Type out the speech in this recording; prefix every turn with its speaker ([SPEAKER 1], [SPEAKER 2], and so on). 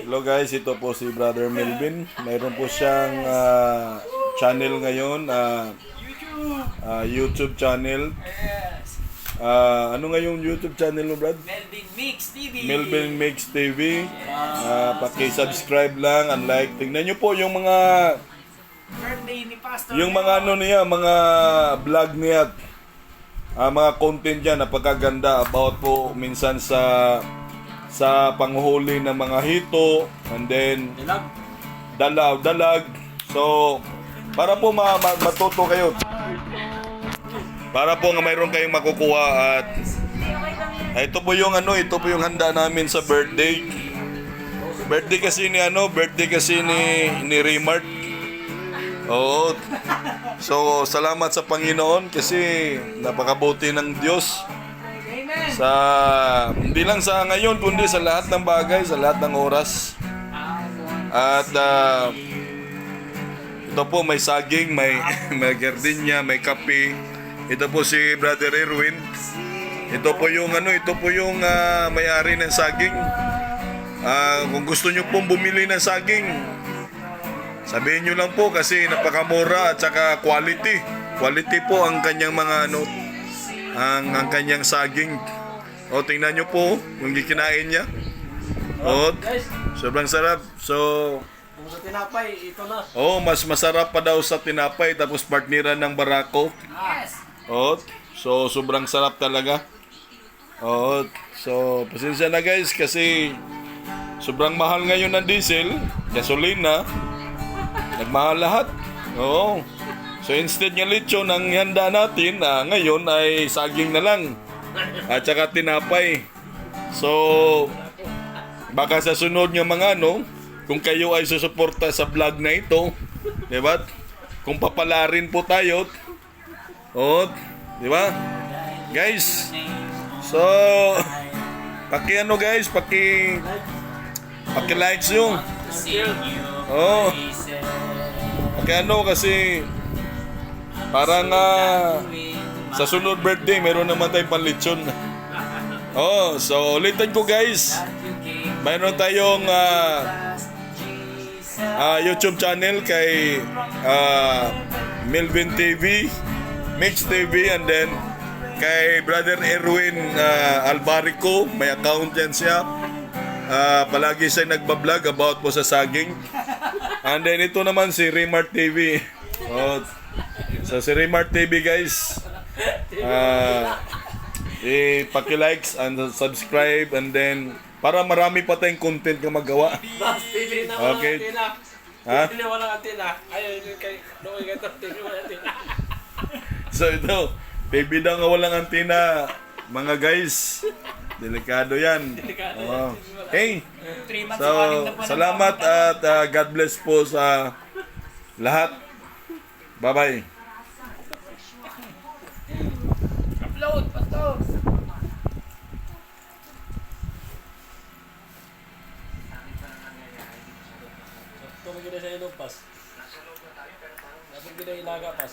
[SPEAKER 1] Hello guys, ito po si Brother Melvin. Mayroon po siyang channel ngayon, YouTube channel. Ano nga yung YouTube channel mo, Brad?
[SPEAKER 2] Melvin Mix TV.
[SPEAKER 1] Melvin Mix TV. Paki-subscribe lang and like. Tingnan nyo po yung mga
[SPEAKER 2] Birthday ni Pastor.
[SPEAKER 1] yung mga ano niya, mga vlog niya. Mga content niya napakaganda about po minsan sa panghuli ng mga hito and then dalag. So, para po matuto kayo. Para po nga mayroon kayong makukuha at ito po yung handa namin sa birthday. Birthday kasi ni Remart. Oo. So, salamat sa Panginoon kasi napakabuti ng Diyos. Hindi lang sa ngayon, kundi sa lahat ng bagay, sa lahat ng oras. At ito po may saging, may gardenia, may kape. Ito po si Brother Erwin. Ito po yung may-ari ng saging. Kung gusto nyo pong bumili ng saging, sabihin nyo lang po kasi napakamura at saka quality. Quality po ang kanyang mga ang kanyang saging. O, tingnan nyo po yung kikinain niya. O, sobrang sarap. So,
[SPEAKER 2] Kung sa tinapay, ito na.
[SPEAKER 1] mas masarap pa daw sa tinapay tapos partneran ng barako.
[SPEAKER 2] Yes.
[SPEAKER 1] O, so sobrang sarap talaga. O, so pasensya na guys kasi sobrang mahal ngayon ng diesel, gasolina. Nagmahal lahat. Oo. So instead ng lechon ang handa natin, ngayon ay saging na lang. At saka tinapay. So, baka sa sunod ng mga kung kayo ay susuporta sa vlog na ito, di ba? Kung papalarin po tayo, di ba? Guys, so, paki-likes yung. Kasi parang sa sunod birthday, meron naman tayong panlitsyon. So ulitin ko guys. Mayroon tayong YouTube channel kay Melvin TV, Mix TV, and then kay Brother Erwin Albarico. May account yan siya. Palagi siya nagbablog about po sa saging. And then ito naman si Remart TV. So si Remart TV guys, paki-likes and subscribe and then para marami pa tayong content na magawa.
[SPEAKER 2] TV na walang
[SPEAKER 1] Okay.
[SPEAKER 2] antena.
[SPEAKER 1] Ha?
[SPEAKER 2] TV na walang antena. Ayaw yung kay TV walang antena.
[SPEAKER 1] So ito, TV daw nga walang antena, mga guys. Delikado yan. Hey,
[SPEAKER 2] 3 months
[SPEAKER 1] so
[SPEAKER 2] na po
[SPEAKER 1] salamat at God bless po sa lahat. Bye-bye.
[SPEAKER 2] Upload, pastor. Tumigil na sa ilong, pas. Tumigil na ilaga, pas.